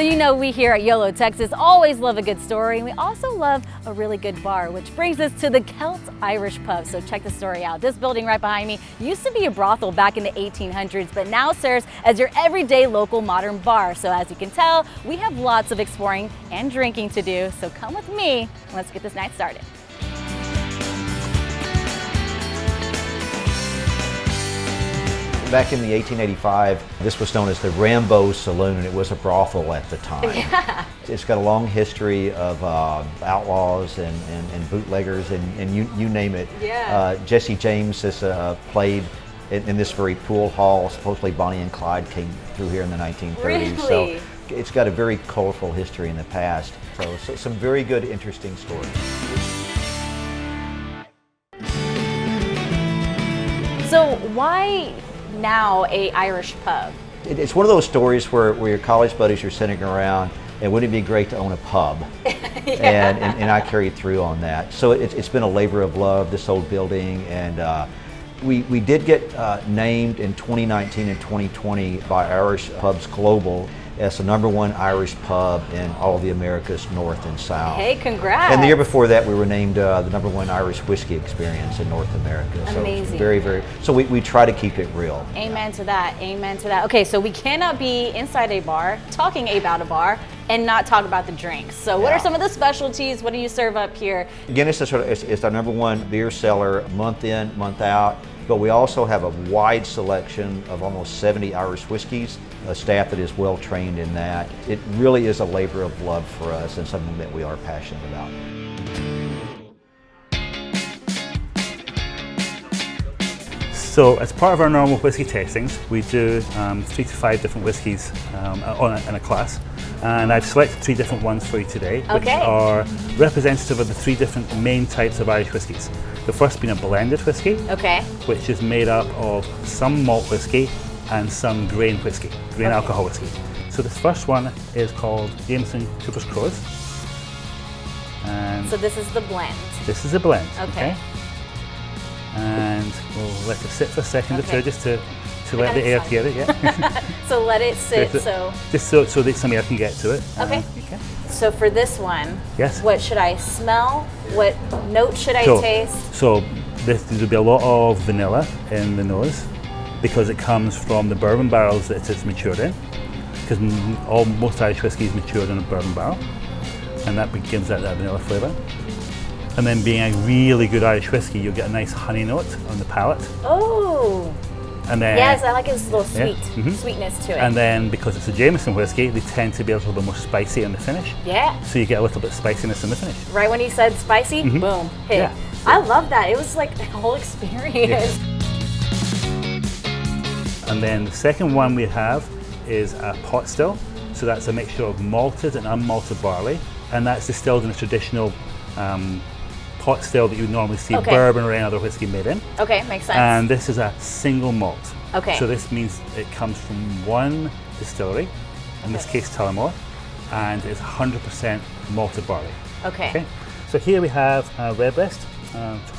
So you know we here at YOLO Texas always love a good story, and we also love a really good bar, which brings us to the Celt Irish Pub. So check the story out. This building right behind me used to be a brothel back in the 1800s, but now serves as your everyday local modern bar. So as you can tell, we have lots of exploring and drinking to do. So come with me, and let's get this night started. Back in the 1885, this was known as the Rambo Saloon, and it was a brothel at the time. Yeah. It's got a long history of outlaws and bootleggers and you name it. Yeah. Jesse James has played in this very pool hall. Supposedly Bonnie and Clyde came through here in the 1930s. Really? So it's got a very colorful history in the past. So some very good, interesting stories. So why now a Irish pub? It's one of those stories where your college buddies are sitting around and wouldn't it be great to own a pub? Yeah. and I carried through on that. So it's been a labor of love, this old building, and we did get named in 2019 and 2020 by Irish Pubs Global as the #1 Irish pub in all of the Americas, North and South. Hey, congrats. And the year before that, we were named the #1 Irish whiskey experience in North America. Amazing. So so we try to keep it real. Amen to that, amen to that. Okay, so we cannot be inside a bar, talking about a bar, and not talk about the drinks. So what are some of the specialties? What do you serve up here? Guinness is our #1 beer seller, month in, month out. But we also have a wide selection of almost 70 Irish whiskeys, a staff that is well trained in that. It really is a labor of love for us and something that we are passionate about. So as part of our normal whiskey tastings, we do 3 to 5 different whiskeys in a class. And I've selected 3 different ones for you today, which are representative of the 3 different main types of Irish whiskies. The first being a blended whiskey, which is made up of some malt whiskey and some grain whiskey, grain alcohol whiskey. So this first one is called Jameson Cooper's Crows. And so this is the blend. This is a blend. Okay. And we'll let it sit for a second or two just to let the air get it, yeah. So let it sit, just so that some air can get to it. Okay. So for this one, yes. What should I smell? What note should I taste? So there'll be a lot of vanilla in the nose because it comes from the bourbon barrels that it's matured in. Because most Irish whiskey is matured in a bourbon barrel, and that gives that vanilla flavour. And then being a really good Irish whiskey, you'll get a nice honey note on the palate. Oh. And then, yes, I like its little sweetness to it. And then because it's a Jameson whiskey, they tend to be a little bit more spicy in the finish. Yeah. So you get a little bit of spiciness in the finish. Right when you said spicy, boom, hit. Yeah. I love that. It was like a whole experience. Yeah. And then the second one we have is a pot still. So that's a mixture of malted and unmalted barley. And that's distilled in a traditional pot still that you would normally see bourbon or any other whiskey made in. Okay, makes sense. And this is a single malt. Okay. So this means it comes from one distillery, in this case Tullamore, and it's 100% malted barley. Okay. So here we have Redbreast,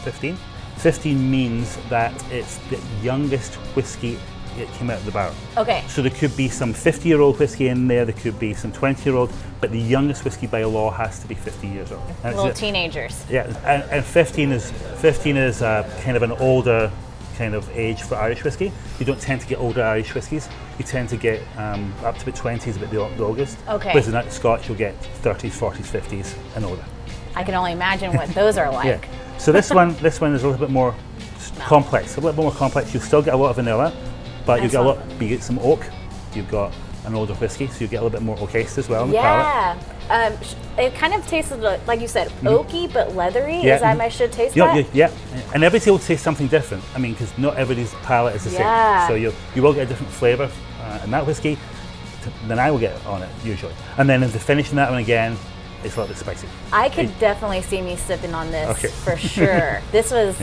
15. 15 means that it's the youngest whiskey it came out of the barrel. Okay. So there could be some 50-year-old whiskey in there could be some 20-year-old, but the youngest whiskey by law has to be 50 years old. Little teenagers. Yeah, and 15 is kind of an older kind of age for Irish whiskey. You don't tend to get older Irish whiskies. You tend to get up to about 20s, about the oldest. Okay. Whereas in Scotch, you'll get 30s, 40s, 50s, and older. I can only imagine what those are like. Yeah. So this one is a little bit more complex. A little bit more complex. You'll still get a lot of vanilla. But you get some oak, you've got an older whiskey, so you get a little bit more oak-aced as well in the palate. It kind of tastes like you said, oaky but leathery. Is that I should taste that? Yeah, and everybody will taste something different. I mean, because not everybody's palate is the same. So you will get a different flavour in that whiskey than I will get on it usually. And then as the finish in that one again, it's a little bit spicy. I could definitely see me sipping on this for sure. This was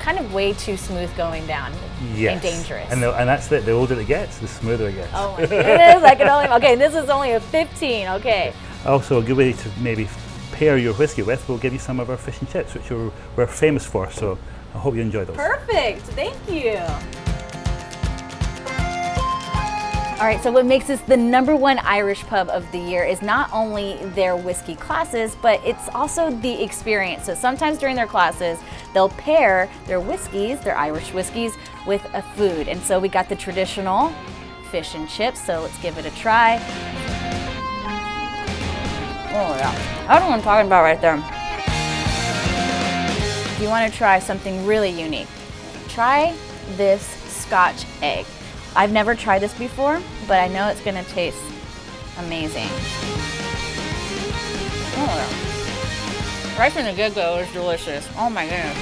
kind of way too smooth going down and dangerous. And that's the older it gets, the smoother it gets. Oh my goodness, I can only, okay, this is only a 15, okay. Also a good way to maybe pair your whiskey with, we'll give you some of our fish and chips, which we're famous for, so I hope you enjoy those. Perfect, thank you. All right, so what makes this the #1 Irish pub of the year is not only their whiskey classes, but it's also the experience. So sometimes during their classes, they'll pair their whiskeys, their Irish whiskeys, with a food. And so we got the traditional fish and chips, so let's give it a try. Oh yeah, that's what I'm talking about right there. If you want to try something really unique, try this Scotch egg. I've never tried this before, but I know it's gonna taste amazing. Oh yeah. Right from the get-go, it's delicious. Oh my goodness.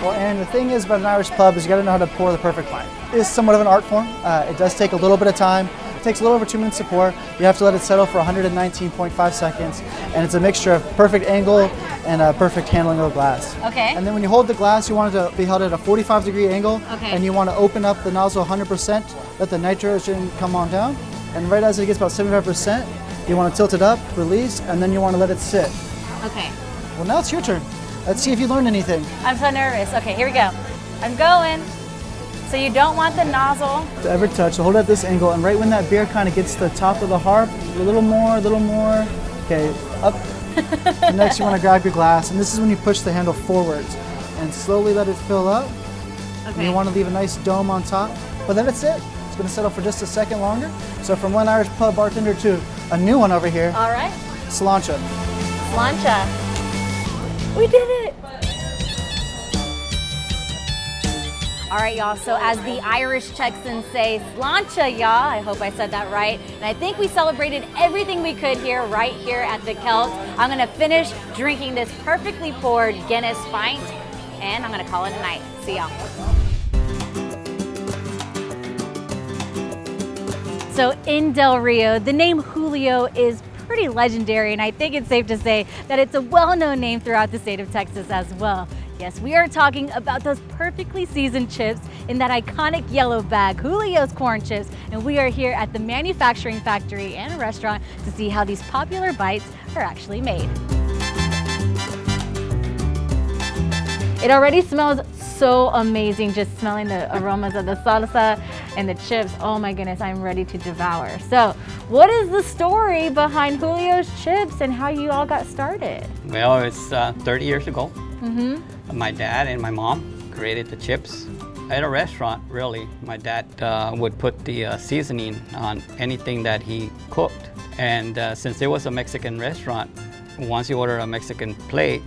Well, and the thing is about an Irish pub is you gotta know how to pour the perfect wine. It's somewhat of an art form. It does take a little bit of time. It takes a little over 2 minutes to pour. You have to let it settle for 119.5 seconds. And it's a mixture of perfect angle and a perfect handling of the glass. Okay. And then when you hold the glass, you want it to be held at a 45-degree angle. Okay. And you want to open up the nozzle 100%, let the nitrogen come on down. And right as it gets about 75%, you want to tilt it up, release, and then you want to let it sit. Okay. Well, now it's your turn. Let's see if you learned anything. I'm so nervous. Okay, here we go. I'm going. So you don't want the nozzle to ever touch, so hold it at this angle, and right when that beer kind of gets to the top of the harp, a little more, okay, up. And next you want to grab your glass, and this is when you push the handle forwards and slowly let it fill up. Okay. And you want to leave a nice dome on top, but then it's it. It's going to settle for just a second longer. So from one Irish pub bartender to a new one over here. All right. Sláinte. Sláinte. We did it. All right, y'all, so as the Irish Texans say, sláinte, y'all. I hope I said that right. And I think we celebrated everything we could here, right here at the Celt. I'm gonna finish drinking this perfectly poured Guinness pint, and I'm gonna call it a night. See y'all. So in Del Rio, the name Julio is pretty legendary, and I think it's safe to say that it's a well-known name throughout the state of Texas as well. Yes, we are talking about those perfectly seasoned chips in that iconic yellow bag, Julio's corn chips, and we are here at the manufacturing factory and restaurant to see how these popular bites are actually made. It already smells so amazing, just smelling the aromas of the salsa and the chips. Oh my goodness, I'm ready to devour. So, what is the story behind Julio's chips and how you all got started? Well, it's 30 years ago. My dad and my mom created the chips at a restaurant, really. My dad would put the seasoning on anything that he cooked. And since it was a Mexican restaurant, once you order a Mexican plate,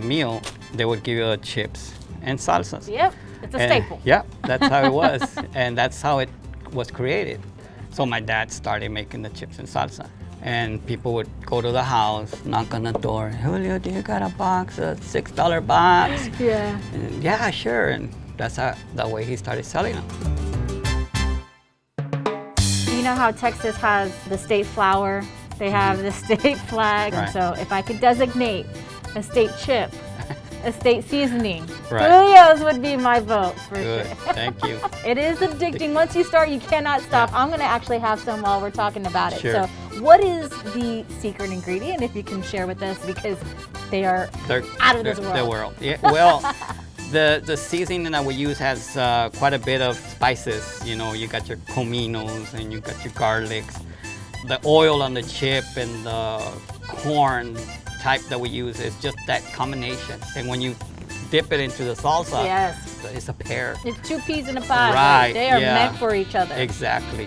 meal, they would give you chips and salsas. Yep, it's a staple. Yeah, that's how it was. And that's how it was created. So my dad started making the chips and salsa. And people would go to the house, knock on the door. Julio, do you got a box, a $6 box? Yeah. And, yeah, sure. And that's the way he started selling them. You know how Texas has the state flower? They have the state flag. Right. And so if I could designate a state chip, a state seasoning, Right. Julio's would be my vote for Good, sure. thank you. It is addicting. Once you start, you cannot stop. I'm gonna actually have some while we're talking about it. Sure. So what is the secret ingredient, if you can share with us, because they're out of this world. The world. Yeah, well, the seasoning that we use has quite a bit of spices. You know, you got your cominos and you got your garlics. The oil on the chip and the corn type that we use is just that combination. And when you dip it into the salsa, Yes. it's a pair. It's two peas in a pod. Right, They are yeah. meant for each other. Exactly.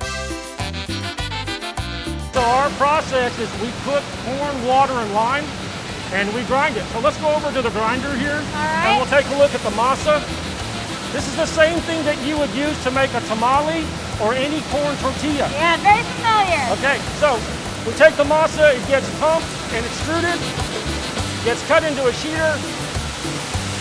So our process is we put corn, water, and lime, and we grind it. So let's go over to the grinder here, and we'll take a look at the masa. This is the same thing that you would use to make a tamale or any corn tortilla. Yeah, very familiar. Okay, so we take the masa, it gets pumped and extruded, gets cut into a sheeter,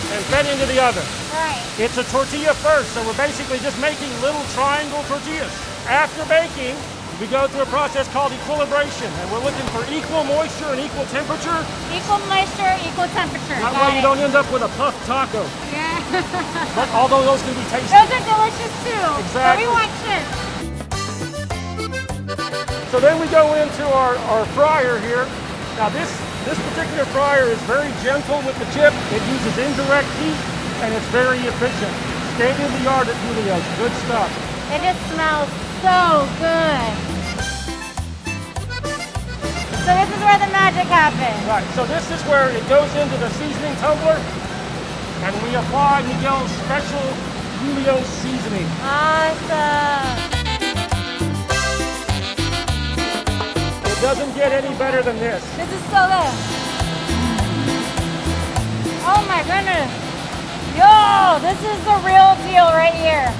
and fed into the oven. Right. It's a tortilla first, so we're basically just making little triangle tortillas. After baking, we go through a process called equilibration, and we're looking for equal moisture and equal temperature. Equal moisture, equal temperature. That way you don't end up with a puffed taco. Yeah. But although those can be tasty. Those are delicious too. Exactly. But we want chips. So then we go into our fryer here. Now this particular fryer is very gentle with the chip. It uses indirect heat and it's very efficient. Stayed in the yard at Julio's. Good stuff. It just smells so good. So this is where the magic happens. Right, so this is where it goes into the seasoning tumbler, and we apply Miguel's special Julio seasoning. Awesome. It doesn't get any better than this. This is so good. Oh my goodness. Yo, this is the real deal right here.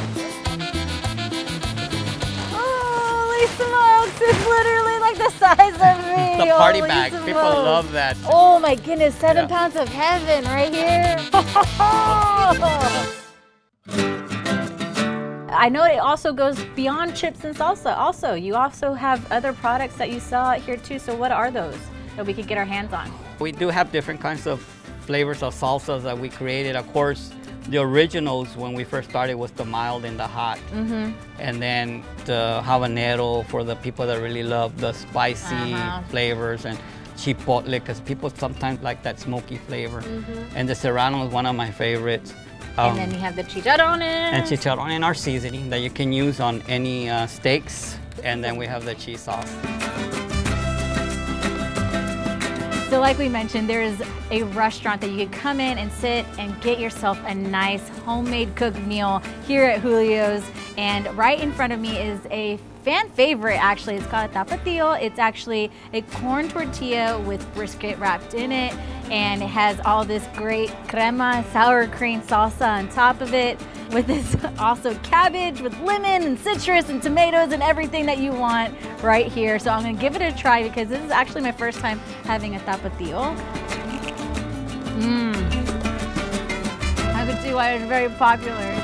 Holy smokes, it's literally like the size of me. The party Holy bag, smokes. people love that. Oh my goodness, 7 Yeah. pounds of heaven right here. I know it also goes beyond chips and salsa. Also, you also have other products that you sell out here too. So what are those that we could get our hands on? We do have different kinds of flavors of salsas that we created. Of course, the originals when we first started was the mild and the hot. And then the habanero for the people that really love the spicy flavors, and chipotle because people sometimes like that smoky flavor. And the serrano is one of my favorites. And then you have the chicharrones. And chicharron and our seasoning that you can use on any steaks. And then we have the cheese sauce. So like we mentioned, there is a restaurant that you could come in and sit and get yourself a nice homemade cooked meal here at Julio's. And right in front of me is a fan favorite, actually. It's called a tapatio. It's actually a corn tortilla with brisket wrapped in it. And it has all this great crema, sour cream salsa on top of it, with this also cabbage with lemon and citrus and tomatoes and everything that you want right here. So I'm gonna give it a try because this is actually my first time having a tapatio. I could see why it's very popular.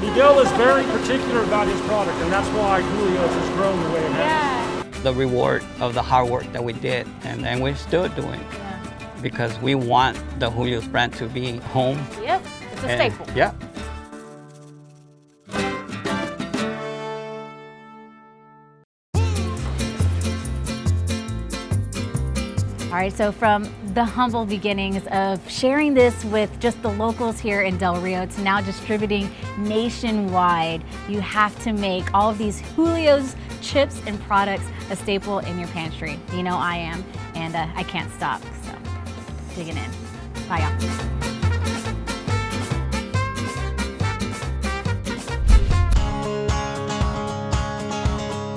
Miguel is very particular about his product, and that's why Julio's has grown the way it has. The reward of the hard work that we did, and we're still doing. Because we want the Julio's brand to be home. Yep, it's a staple. Yeah. All right, so from the humble beginnings of sharing this with just the locals here in Del Rio to now distributing nationwide, you have to make all of these Julio's chips and products a staple in your pantry. You know I am, and I can't stop, so digging in. Bye, y'all.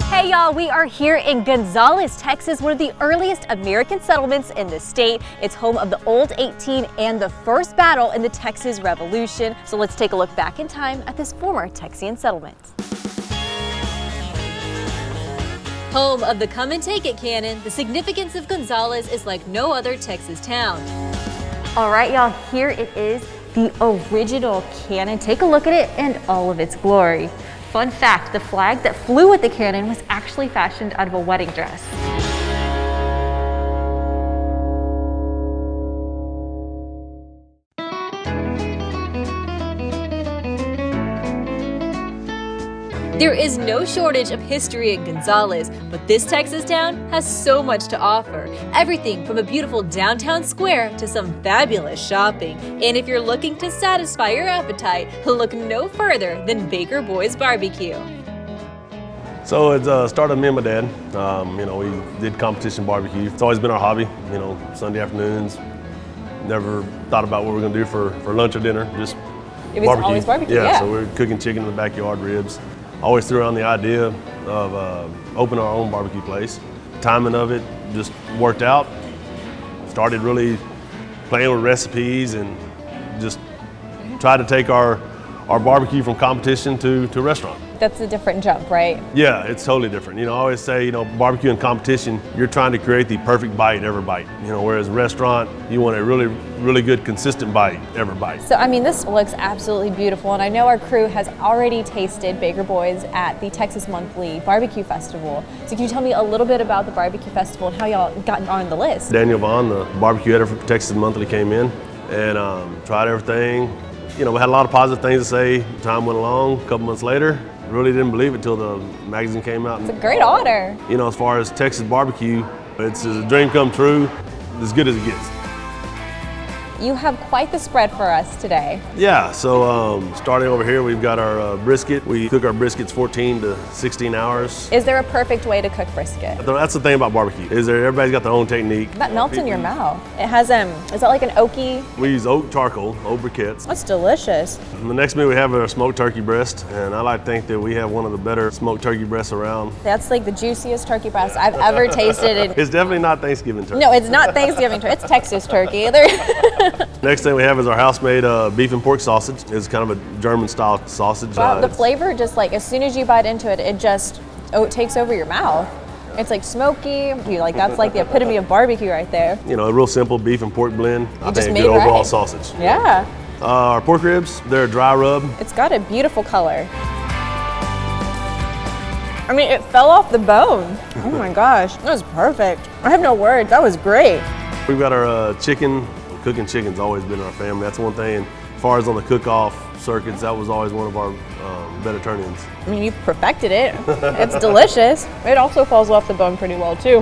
Hey y'all, we are here in Gonzales, Texas, one of the earliest American settlements in the state. It's home of the Old 18 and the first battle in the Texas Revolution. So let's take a look back in time at this former Texian settlement. Home of the come and take it cannon, the significance of Gonzales is like no other Texas town. All right, y'all, here it is, the original cannon. Take a look at it in all of its glory. Fun fact, the flag that flew with the cannon was actually fashioned out of a wedding dress. There is no shortage of history in Gonzales, but this Texas town has so much to offer. Everything from a beautiful downtown square to some fabulous shopping. And if you're looking to satisfy your appetite, look no further than Baker Boys BBQ. So it started me and my dad. We did competition barbecue. It's always been our hobby, Sunday afternoons. Never thought about what we were gonna do for lunch or dinner, just It was barbecue. always barbecue, Yeah, yeah. so we're cooking chicken in the backyard, ribs. Always threw around the idea of opening our own barbecue place. Timing of it just worked out. Started really playing with recipes and just tried to take our barbecue from competition to restaurant. That's a different jump, right? Yeah, it's totally different. I always say, barbecue and competition, you're trying to create the perfect bite every bite. Whereas restaurant, you want a really, really good, consistent bite every bite. So, this looks absolutely beautiful, and I know our crew has already tasted Baker Boys at the Texas Monthly Barbecue Festival. So can you tell me a little bit about the Barbecue Festival and how y'all got on the list? Daniel Vaughn, the barbecue editor for Texas Monthly, came in and tried everything. We had a lot of positive things to say. Time went along. A couple months later, really didn't believe it until the magazine came out. It's a great honor. As far as Texas barbecue, it's a dream come true. as good as it gets. You have quite the spread for us today. Yeah, so starting over here, we've got our brisket. We cook our briskets 14 to 16 hours. Is there a perfect way to cook brisket? That's the thing about barbecue, everybody's got their own technique. That melts in your mouth. It has, is that like an oaky? We use oak charcoal, oak briquettes. That's delicious. And the next meal we have is our smoked turkey breast, and I like to think that we have one of the better smoked turkey breasts around. That's like the juiciest turkey breast I've ever tasted. It's definitely not Thanksgiving turkey. No, it's not Thanksgiving turkey, it's Texas turkey. Next thing we have is our house-made beef and pork sausage. It's kind of a German-style sausage. Wow, the flavor just like, as soon as you bite into it, it just, it takes over your mouth. It's like smoky, that's like the epitome of barbecue right there. You know, a real simple beef and pork blend. I just think a made good overall right. sausage. Yeah. Our pork ribs, they're a dry rub. It's got a beautiful color. I mean, it fell off the bone. Oh my gosh, that was perfect. I have no words, that was great. We've got our chicken. Cooking chicken's always been in our family. That's one thing. As far as on the cook-off circuits, that was always one of our better turn-ins. I mean, you've perfected it. It's delicious. It also falls off the bone pretty well too.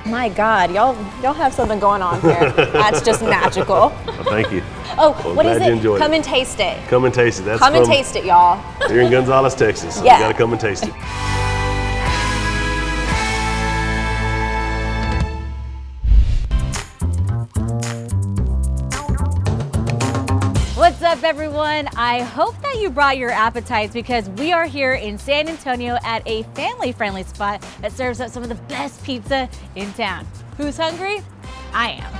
My God, y'all have something going on here. That's just magical. Well, thank you. Oh, well, what is it? Come and taste it. Come and taste it. That's Come and taste it, y'all. You're in Gonzales, Texas, so yeah. You gotta come and taste it. What's up, everyone? I hope that you brought your appetites because we are here in San Antonio at a family-friendly spot that serves up some of the best pizza in town. Who's hungry? I am.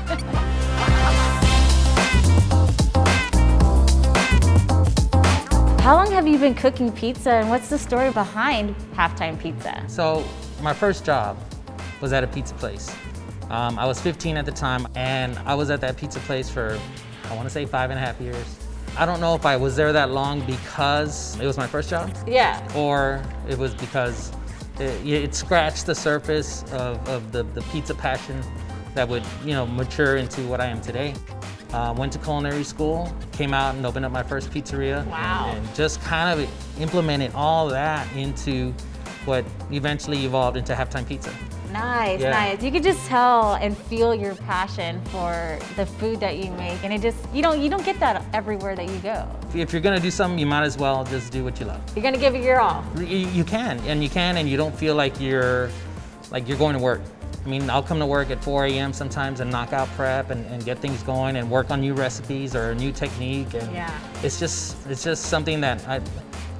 How long have you been cooking pizza and what's the story behind Halftime Pizza? So my first job was at a pizza place. I was 15 at the time and I was at that pizza place for, I want to say 5.5 years. I don't know if I was there that long because it was my first job. Yeah. Or it was because it scratched the surface of the pizza passion that would, mature into what I am today. Went to culinary school, came out and opened up my first pizzeria. Wow. And just kind of implemented all that into what eventually evolved into Halftime Pizza. Nice, nice. You could just tell and feel your passion for the food that you make, and it just, you don't get that everywhere that you go. If you're gonna do something, you might as well just do what you love. You're gonna give it your all. You can, and you don't feel like you're going to work. I mean, I'll come to work at 4 a.m. sometimes and knock out prep and get things going and work on new recipes or a new technique. And yeah. It's just something that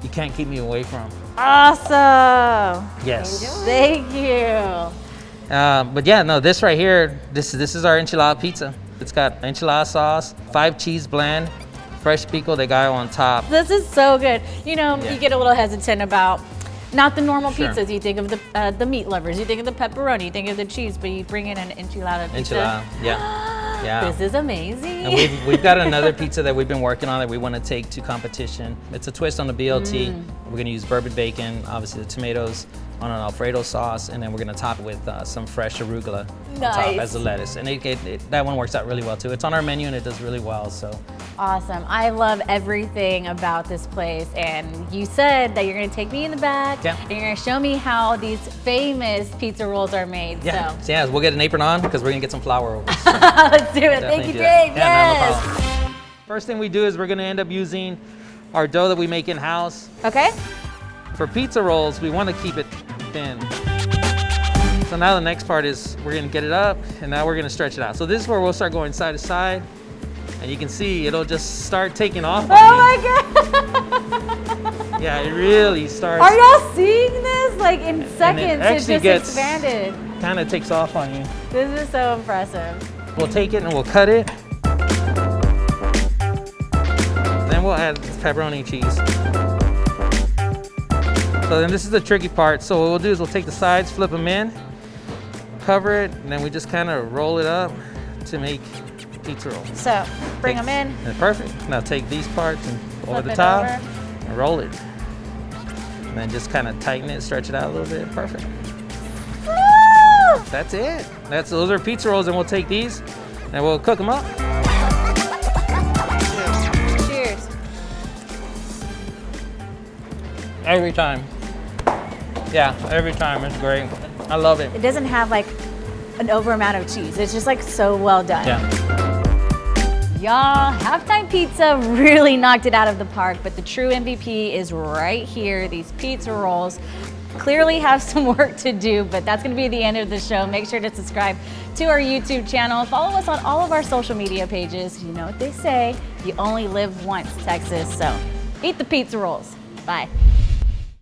you can't keep me away from. Awesome. Yes. Thank you. But yeah, no, this right here, this is our enchilada pizza. It's got enchilada sauce, 5 cheese blend, fresh pico de gallo on top. This is so good. You get a little hesitant about not the normal Sure. pizzas. You think of the meat lovers, you think of the pepperoni, you think of the cheese, but you bring in an enchilada pizza. Enchilada, yeah. Yeah. This is amazing. And we've got another pizza that we've been working on that we want to take to competition. It's a twist on the BLT. We're going to use bourbon bacon, obviously the tomatoes on an Alfredo sauce, and then we're going to top it with some fresh arugula on top as the lettuce. And that one works out really well too. It's on our menu and it does really well. So awesome. I love everything about this place. And you said that you're going to take me in the back and you're going to show me how these famous pizza rolls are made. Yeah, So yeah, we'll get an apron on because we're going to get some flour over. let's do it. Thank you, Dave. Yeah, no problem. First thing we do is we're going to end up using our dough that we make in-house. Okay. For pizza rolls, we want to keep it thin. So now the next part is we're going to get it up and now we're going to stretch it out. So this is where we'll start going side to side and you can see it'll just start taking off. Oh my God. Yeah, it really starts. Are y'all seeing this? Like in seconds, it just gets, expanded. Kind of takes off on you. This is so impressive. We'll take it and we'll cut it. Then we'll add pepperoni cheese. So then this is the tricky part. So what we'll do is we'll take the sides, flip them in, cover it, and then we just kind of roll it up to make pizza rolls. So bring them in. Perfect. Now take these parts and over the it top over. and roll it. And then just kind of tighten it, stretch it out a little bit. Perfect. Woo! That's it. Those are pizza rolls, and we'll take these and we'll cook them up. Cheers. Every time. Yeah, every time. It's great. I love it. It doesn't have like an over amount of cheese. It's just like so well done. Yeah. Y'all, Halftime Pizza really knocked it out of the park, but the true MVP is right here. These pizza rolls clearly have some work to do, but that's gonna be the end of the show. Make sure to subscribe to our YouTube channel. Follow us on all of our social media pages. You know what they say, you only live once, Texas, so eat the pizza rolls. Bye.